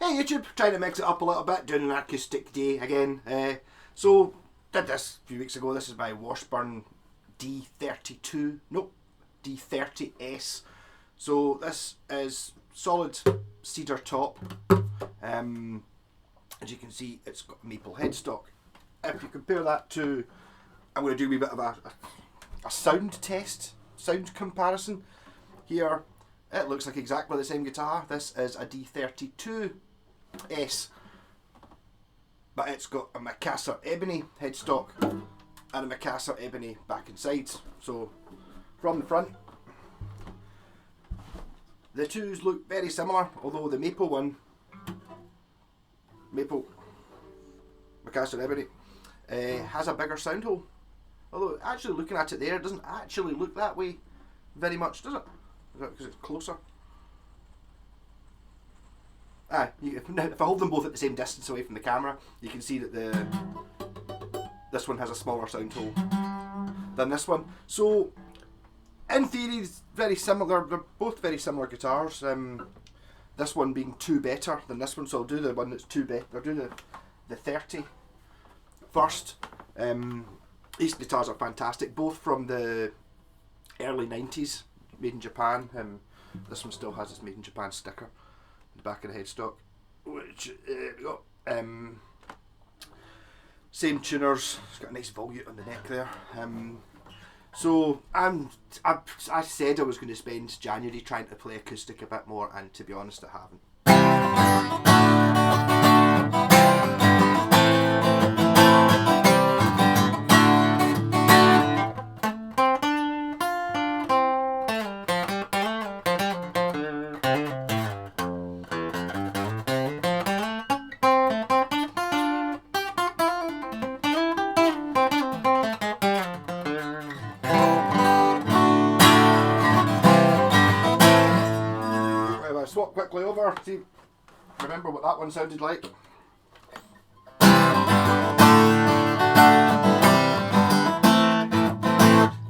Hey YouTube, trying to mix it up a little bit, doing an acoustic day again. So, did this a few weeks ago. This is my WASHBURN D30S. So this is solid cedar top. As you can see, it's got maple headstock. If you compare that to, I'm going to do a wee bit of a sound test, sound comparison. Here, it looks like exactly the same guitar. This is a D32S, but it's got a macassar ebony headstock and a macassar ebony back and sides. So from the front, the twos look very similar, although the maple one, macassar ebony, has a bigger sound hole. Although actually looking at it there, it doesn't actually look that way very much, does it? Is that because it's closer? If I hold them both at the same distance away from the camera, you can see that this one has a smaller sound hole than this one. So, in theory, it's very similar. They're both very similar guitars. This one being 2 better than this one, so I'll do the one that's 2 better. I'll do the 30 first. These guitars are fantastic, both from the early 90s, made in Japan. This one still has its made in Japan sticker on the back of the headstock, which same tuners. It's got a nice volute on the neck there. So I said I was going to spend January trying to play acoustic a bit more, and to be honest, I haven't. Swap quickly over, see, remember what that one sounded like.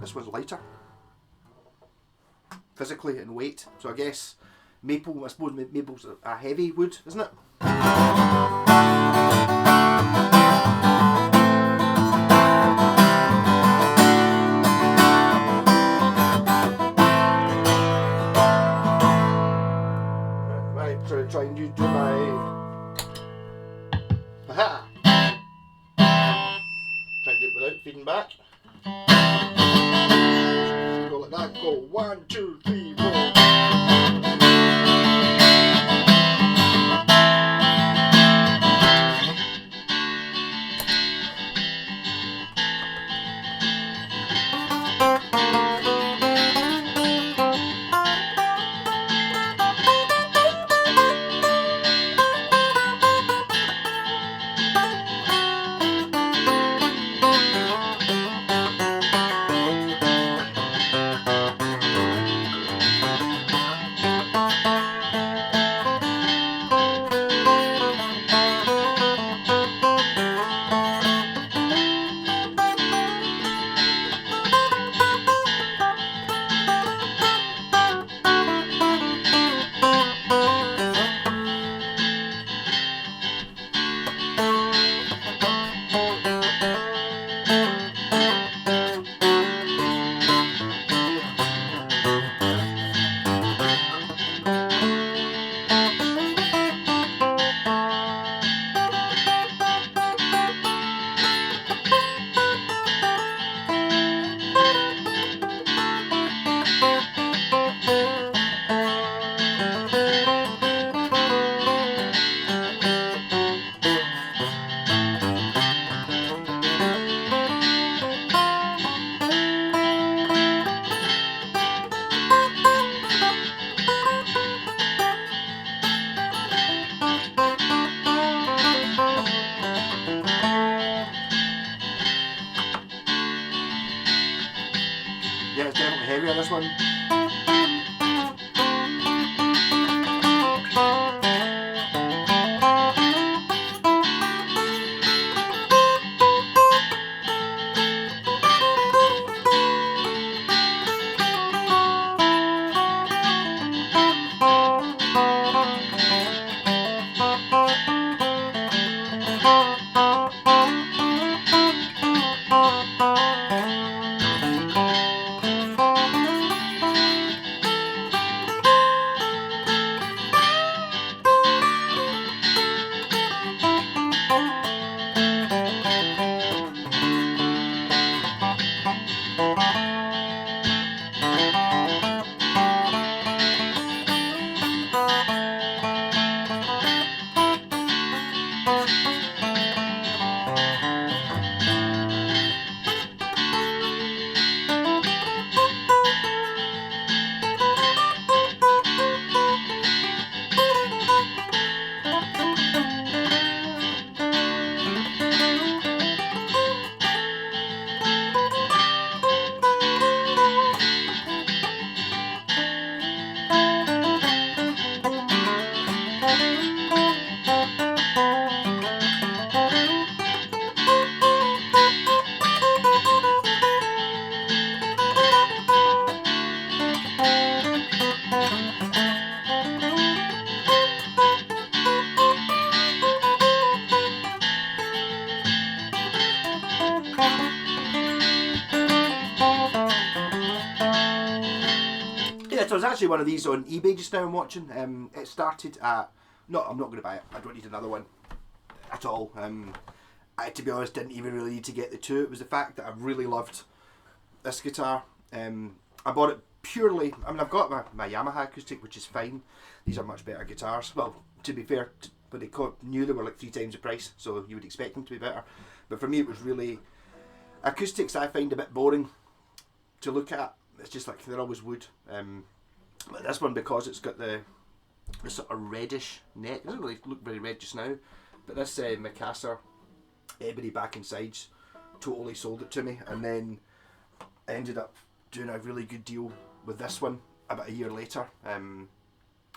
This one's lighter, physically in weight, so I guess maple, I suppose maple's a heavy wood, isn't it? Try and do my aha. Try and do it without feeding back. Go like that. Go 1, 2, 3, 4. Yeah, it's definitely heavier, this one. actually one of these on eBay just now I'm watching. It started at, no, I'm not going to buy it. I don't need another one at all. I, to be honest, didn't even really need to get the two. It was the fact that I really loved this guitar. I bought it purely, I mean, I've got my Yamaha acoustic, which is fine. These are much better guitars. Well, to be fair, but they knew they were like 3 times the price, so you would expect them to be better. But for me, it was really, acoustics I find a bit boring to look at. It's just like they're always wood. But this one, because it's got the sort of reddish neck, it doesn't really look very red just now, but this macassar ebony back and sides totally sold it to me. And then I ended up doing a really good deal with this one about a year later.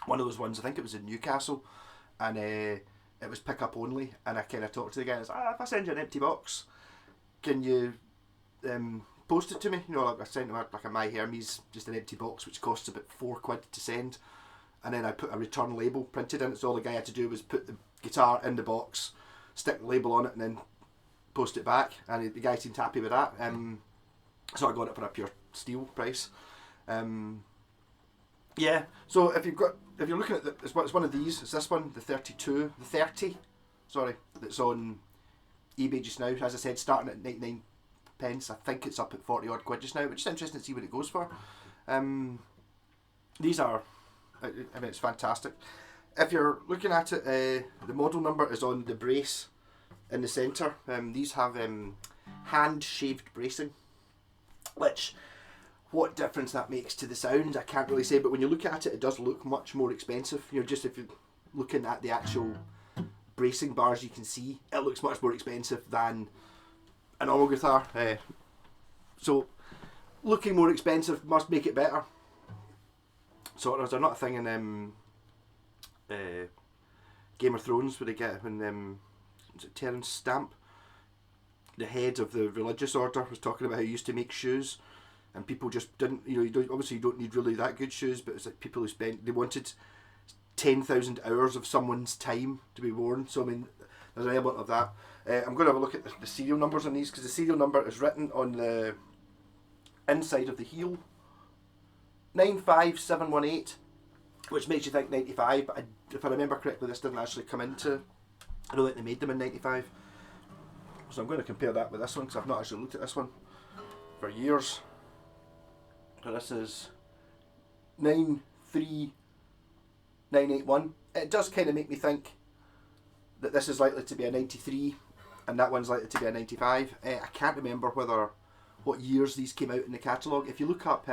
One of those ones, I think it was in Newcastle, and it was pick up only, and I kind of talked to the guy and I was like, if I send you an empty box, can you post it to me? You know, like I sent him like a My Hermes, just an empty box, which costs about £4 to send, and then I put a return label printed in it, so all the guy had to do was put the guitar in the box, stick the label on it, and then post it back, and the guy seemed happy with that. So I got it for a pure steal price. Yeah, so if you're looking at it's one of these. It's this one, the 30, sorry, that's on eBay just now. As I said, starting at 99 pence. I think it's up at 40 odd quid just now, which is interesting to see what it goes for. These are, I mean, it's fantastic. If you're looking at it, the model number is on the brace in the centre. These have hand shaved bracing, which, what difference that makes to the sound, I can't really say, but when you look at it, it does look much more expensive. You know, just if you're looking at the actual bracing bars, you can see it looks much more expensive than a normal guitar. So, looking more expensive must make it better. So, there's not a thing in Game of Thrones where they get, when was it Terence Stamp, the head of the religious order, was talking about how he used to make shoes, and people just didn't, you know, obviously you don't need really that good shoes, but it's like people who they wanted 10,000 hours of someone's time to be worn. So I mean, there's an element of that. I'm going to have a look at the serial numbers on these, because the serial number is written on the inside of the heel, 95718, which makes you think 95, but if I remember correctly, this didn't actually come into, I don't think they made them in 95. So I'm going to compare that with this one, because I've not actually looked at this one for years. So this is 93981. It does kind of make me think that this is likely to be a 93 and that one's likely to be a 95. I can't remember what years these came out in the catalogue. If you look up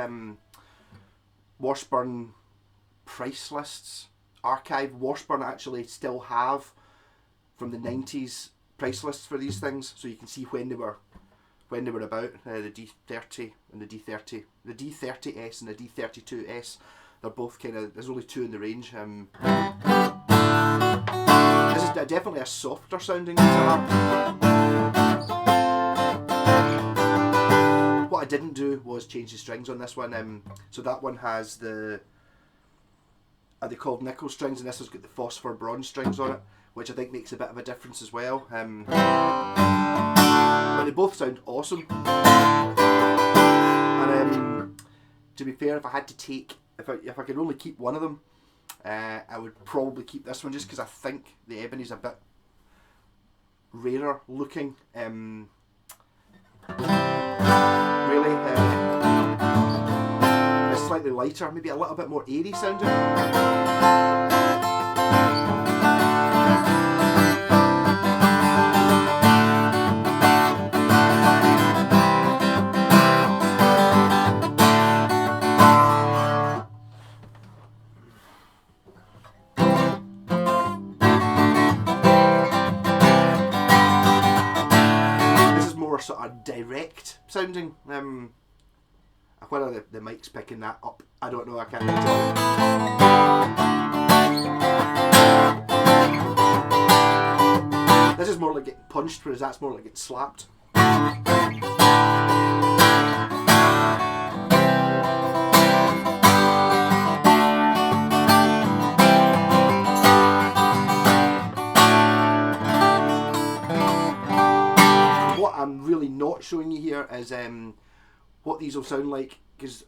Washburn price lists archive, Washburn actually still have from the 90s price lists for these things, so you can see when they were about. The D30 and the D30, the D30S and the D32S, they're both kind of, there's only 2 in the range. This is definitely a softer sounding guitar. What I didn't do was change the strings on this one. So that one has the, are they called nickel strings, and this has got the phosphor bronze strings on it, which I think makes a bit of a difference as well. But they both sound awesome. And to be fair, if I had to take, if I could only keep one of them, I would probably keep this one, just because I think the ebony's a bit rarer looking. Really, it's slightly lighter, maybe a little bit more airy sounding. Sort of direct sounding. Whether the mic's picking that up, I don't know, I can't really tell. This is more like getting punched, whereas that's more like getting slapped. I'm really not showing you here is what these will sound like, because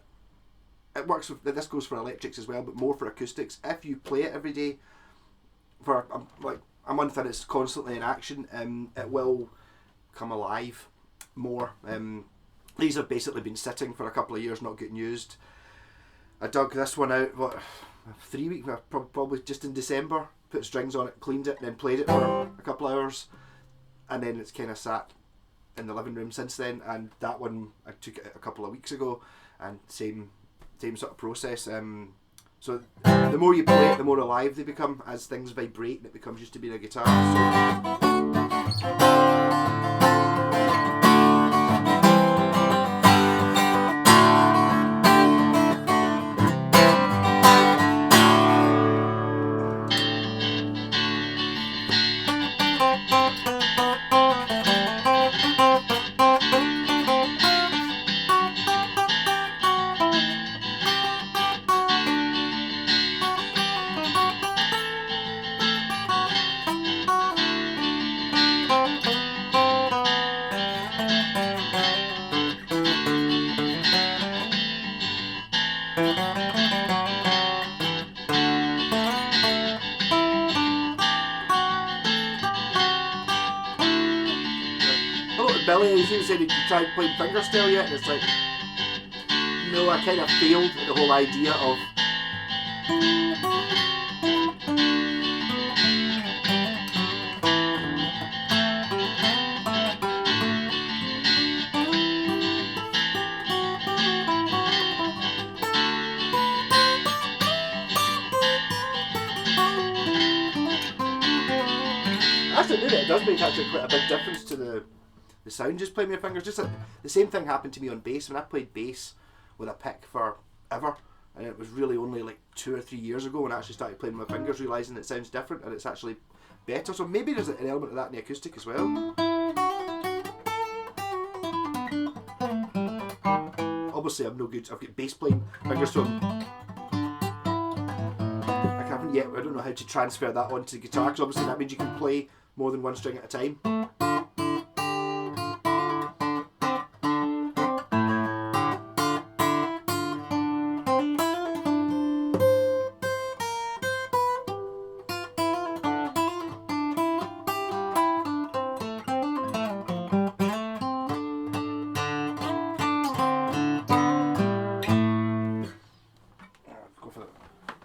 it works with, this goes for electrics as well, but more for acoustics. If you play it every day for like a month and it's constantly in action, it will come alive more. These have basically been sitting for a couple of years, not getting used. I dug this one out, what, 3 weeks, probably just in December, put strings on it, cleaned it, and then played it for a couple of hours, and then it's kind of sat in the living room since then. And that one, I took it a couple of weeks ago, and same sort of process. So the more you play it, the more alive they become as things vibrate and it becomes used to being a guitar. Billy, he said, "Did you try playing fingerstyle yet?" And it's like, no, I kind of failed at the whole idea of actually doing it does make actually quite a big difference to the sound just playing with your fingers. Just like, the same thing happened to me on bass when I played bass with a pick forever, and it was really only like 2 or 3 years ago when I actually started playing with my fingers, realising it sounds different and it's actually better. So maybe there's an element of that in the acoustic as well. Obviously I'm no good, I've got bass playing fingers, so I haven't yet, I don't know how to transfer that onto the guitar, because obviously that means you can play more than one string at a time.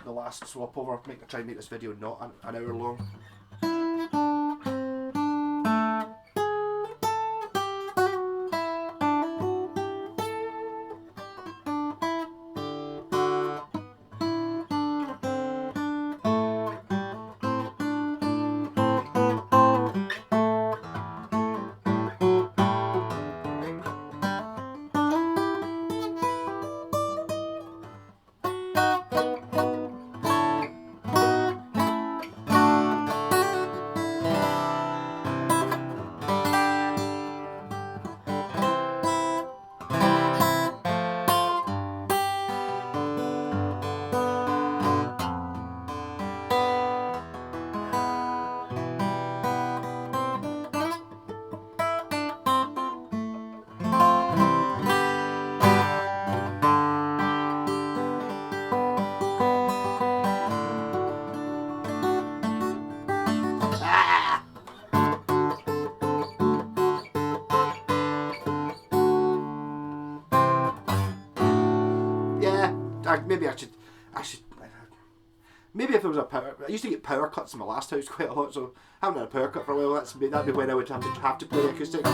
The last swap over, try and make this video not an hour long. Maybe I should. Maybe if there was a power. I used to get power cuts in my last house quite a lot, so I haven't had a power cut for a while. That'd be when I would have to play acoustic.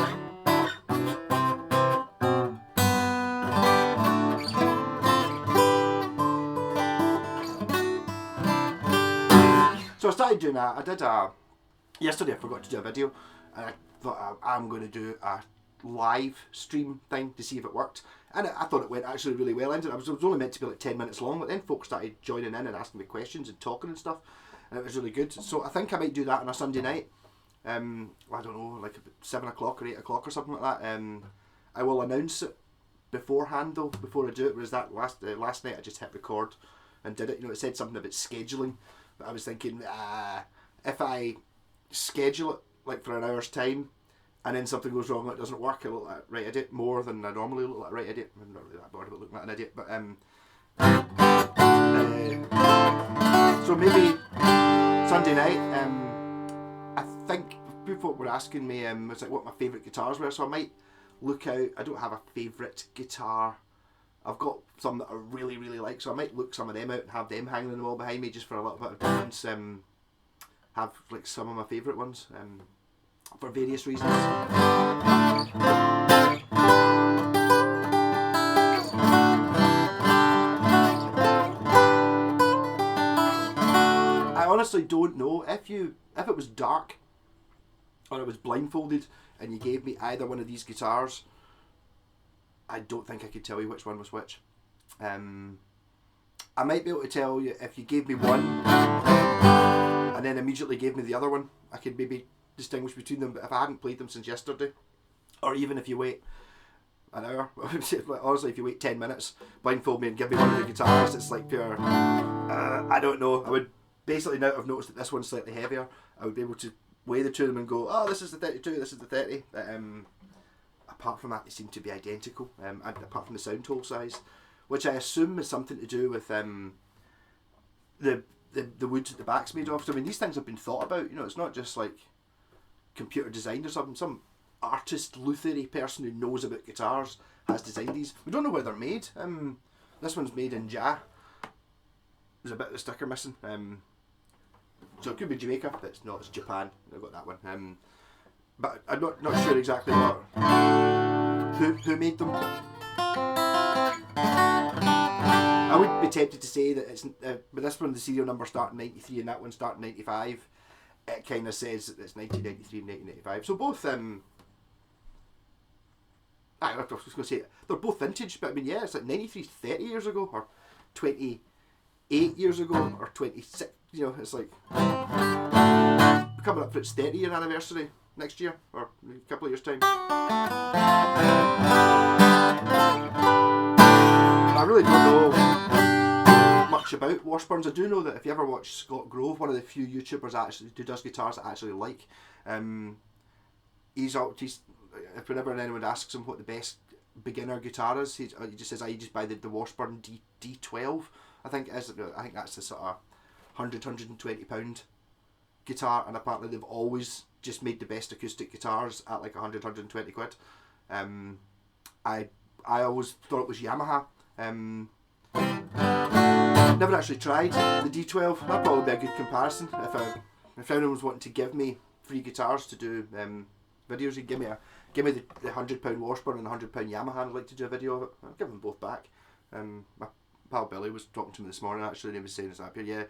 So I started doing that. I did yesterday. I forgot to do a video, and I thought I'm going to do a live stream thing to see if it worked. And I thought it went actually really well. It was only meant to be like 10 minutes long, but then folks started joining in and asking me questions and talking and stuff, and it was really good. So I think I might do that on a Sunday night. I don't know, like 7 o'clock or 8 o'clock or something like that. I will announce it beforehand though, before I do it. Whereas that last night I just hit record and did it. You know, it said something about scheduling, but I was thinking if I schedule it like for an hour's time, and then something goes wrong, it doesn't work, I look like a right idiot more than I normally look like a right idiot. I'm not really that bored about looking like an idiot, but So maybe Sunday night, I think people were asking me was like what my favourite guitars were, so I might look out. I don't have a favourite guitar. I've got some that I really, really like, so I might look some of them out and have them hanging on the wall behind me just for a little bit of difference. Have like some of my favourite ones for various reasons. I honestly don't know if it was dark or it was blindfolded and you gave me either one of these guitars, I don't think I could tell you which one was which. I might be able to tell you if you gave me one and then immediately gave me the other one, I could maybe distinguish between them, but if I hadn't played them since yesterday, or even if you wait an hour, honestly if you wait 10 minutes, blindfold me and give me one of the guitars, it's like pure, I don't know. I would basically, now I've noticed that this one's slightly heavier, I would be able to weigh the two of them and go, oh, this is the 32, this is the 30. Apart from that, they seem to be identical, and apart from the sound hole size, which I assume is something to do with the wood that the back's made of. So I mean, these things have been thought about, you know, it's not just like computer designed or something. Some artist, luthery person who knows about guitars has designed these. We don't know where they're made. This one's made in Ja. There's a bit of the sticker missing. So it could be Jamaica, but it's not, it's Japan. I've got that one. But I'm not sure exactly who made them. I would be tempted to say that it's, but this one, the serial number starting 93 and that one starting 95, it kind of says that it's 1993 and 1995. So both, I was going to say, they're both vintage, but I mean, yeah, it's like 93 30 years ago, or 28 years ago, or 26, you know, it's like coming up for its 30-year anniversary next year, or a couple of years' time. I really don't know much about Washburns. I do know that if you ever watch Scott Grove, one of the few YouTubers actually who does guitars that I actually like, he's if whenever anyone asks him what the best beginner guitar is, he just says, I just buy the Washburn D12, I think it is. I think that's the sort of £120 guitar, and apparently they've always just made the best acoustic guitars at like 120 quid. I always thought it was Yamaha. Never actually tried the D12. That'd probably be a good comparison. If anyone was wanting to give me free guitars to do videos, you'd give me the £100 Washburn and the £100 Yamaha, and I'd like to do a video of it. I'll give them both back. My pal Billy was talking to me this morning actually, and he was saying, yeah,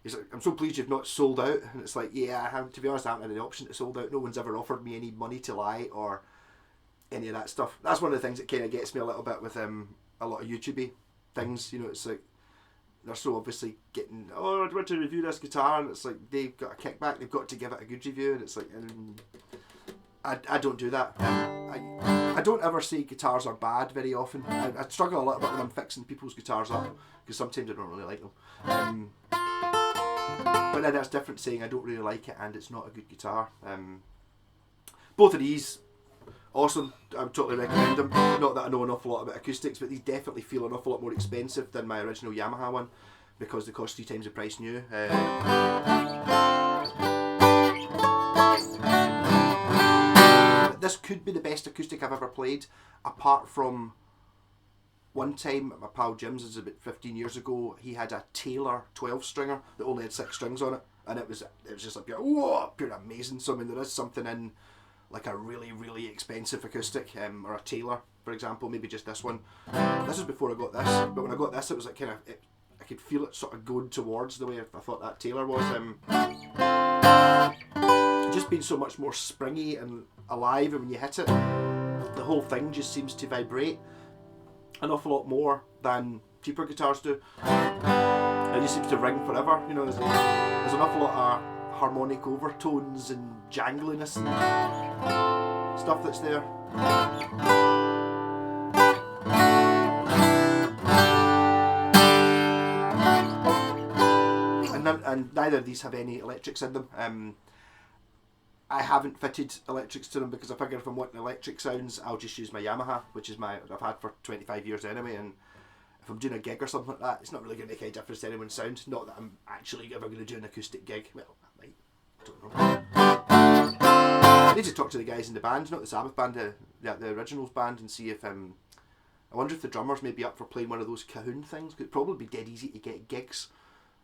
he's like, I'm so pleased you've not sold out. And it's like, yeah, to be honest, I haven't had the option to sold out. No one's ever offered me any money to lie or any of that stuff. That's one of the things that kind of gets me a little bit with a lot of YouTube things. You know, it's like they're so obviously getting, oh, I want to review this guitar, and it's like they've got a kickback, they've got to give it a good review, and it's like, I don't do that. I don't ever say guitars are bad very often. I struggle a little bit when I'm fixing people's guitars up, because sometimes I don't really like them. But then that's different saying I don't really like it and it's not a good guitar. Both of these, awesome. I would totally recommend them. Not that I know an awful lot about acoustics, but these definitely feel an awful lot more expensive than my original Yamaha one, because they cost 3 times the price new. This could be the best acoustic I've ever played, apart from one time at my pal Jim's, this is about 15 years ago, he had a Taylor 12 stringer that only had 6 strings on it, and it was just like pure, whoa, pure amazing. So I mean, there is something in like a really, really expensive acoustic, or a Taylor, for example, maybe just this one. This is before I got this, but when I got this, it was like kind of, I could feel it sort of going towards the way I thought that Taylor was. Just being so much more springy and alive, and when you hit it, the whole thing just seems to vibrate an awful lot more than cheaper guitars do. It just seems to ring forever. You know, there's an awful lot of harmonic overtones and jangliness and stuff that's there. And neither of these have any electrics in them. I haven't fitted electrics to them because I figure if I'm wanting electric sounds, I'll just use my Yamaha, which is I've had for 25 years anyway, and if I'm doing a gig or something like that, it's not really going to make any difference to anyone's sound. Not that I'm actually ever going to do an acoustic gig. Well, I might. I don't know. I need to talk to the guys in the band, not the Sabbath band, the originals band, and see if I wonder if the drummers may be up for playing one of those cajon things. It'd probably be dead easy to get gigs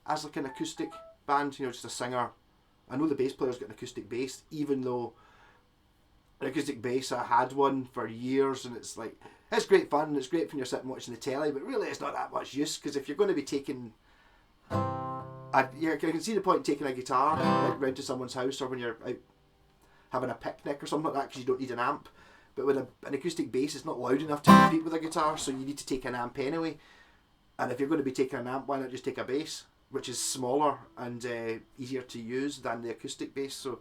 as like an acoustic band, you know, just a singer. I know the bass player's got an acoustic bass, even though an acoustic bass, I had one for years, and it's like, it's great fun, it's great when you're sitting watching the telly, but really it's not that much use, because if you're going to be taking, I can see the point in taking a guitar like round to someone's house, or when you're out having a picnic or something like that, because you don't need an amp. But with an acoustic bass, it's not loud enough to compete with a guitar, so you need to take an amp anyway. And if you're going to be taking an amp, why not just take a bass, which is smaller and easier to use than the acoustic bass? So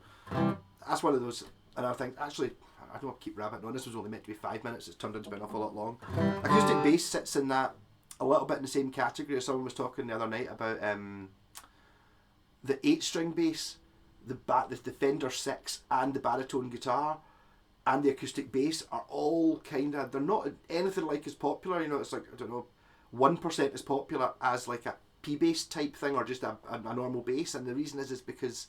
that's one of those. And I think, actually, I don't want to keep rabbiting on, this was only meant to be 5 minutes, it's turned into an awful lot long. Acoustic bass sits in that a little bit in the same category as someone was talking the other night about the 8-string bass, the Fender 6 and the baritone guitar and the acoustic bass are all kind of, they're not anything like as popular, you know, it's like, I don't know, 1% as popular as like a P-bass type thing, or just a normal bass. And the reason is because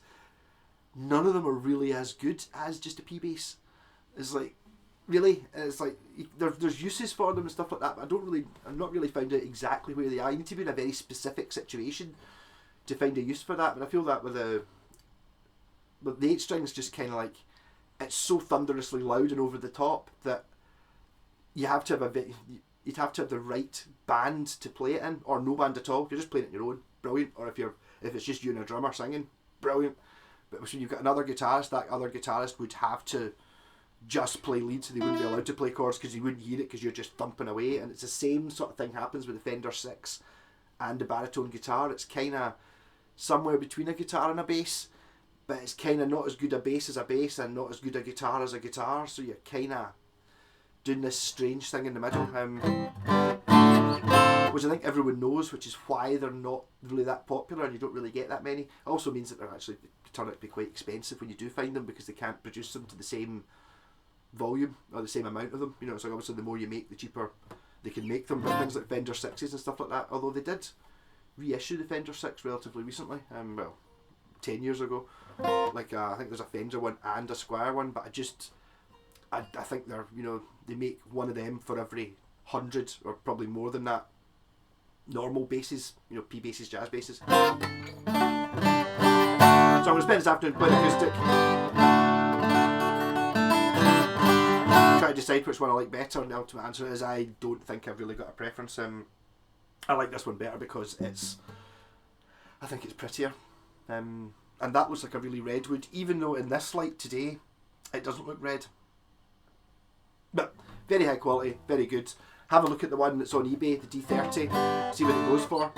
none of them are really as good as just a P-bass. It's like, really, it's like, there's uses for them and stuff like that, but I've not really found out exactly where they are. You need to be in a very specific situation to find a use for that. But I feel that with the 8 strings, just kind of like, it's so thunderously loud and over the top that you'd have to have the right band to play it in, or no band at all. If you're just playing it on your own, brilliant. Or if it's just you and a drummer singing, brilliant. But when you've got another guitarist, that other guitarist would have to just play leads. They wouldn't be allowed to play chords because you wouldn't hear it because you're just thumping away. And it's the same sort of thing happens with the Fender 6 and the baritone guitar. It's kind of somewhere between a guitar and a bass, but it's kind of not as good a bass as a bass and not as good a guitar as a guitar. So you're kind of doing this strange thing in the middle, which I think everyone knows, which is why they're not really that popular and you don't really get that many. It also means that they turn out to be quite expensive when you do find them, because they can't produce them to the same volume or the same amount of them. You know, so obviously the more you make, the cheaper they can make them. But things like Fender 6s and stuff like that, although they did reissue the Fender 6 relatively recently, 10 years ago. Like I think there's a Fender one and a Squire one, but I think they're, you know, they make one of them for every 100 or probably more than that normal basses, you know, P basses, jazz basses. So I'm going to spend this afternoon playing acoustic, try to decide which one I like better, and the ultimate answer is I don't think I've really got a preference. I like this one better because I think it's prettier, and that looks like a really red wood, even though in this light today it doesn't look red. But very high quality, very good. Have a look at the one that's on eBay, the D30, see what it goes for.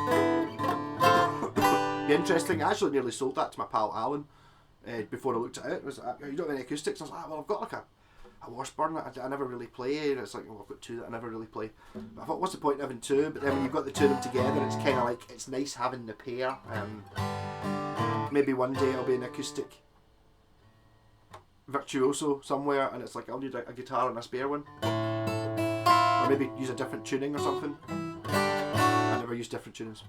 Be interesting. I actually nearly sold that to my pal Alan before I looked at it. It was, you don't have any acoustics? I was like, well, I've got like a Washburn that I never really play, and it's like, well, I've got 2 that I never really play. But I thought, what's the point of having 2? But then when you've got the 2 of them together, it's kind of like, it's nice having the pair. Maybe one day I'll be an acoustic virtuoso somewhere, and it's like, I'll need a guitar and a spare one. Or maybe use a different tuning or something. I never use different tunings.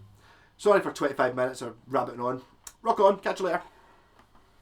Sorry for 25 minutes of rabbiting on. Rock on, catch you later.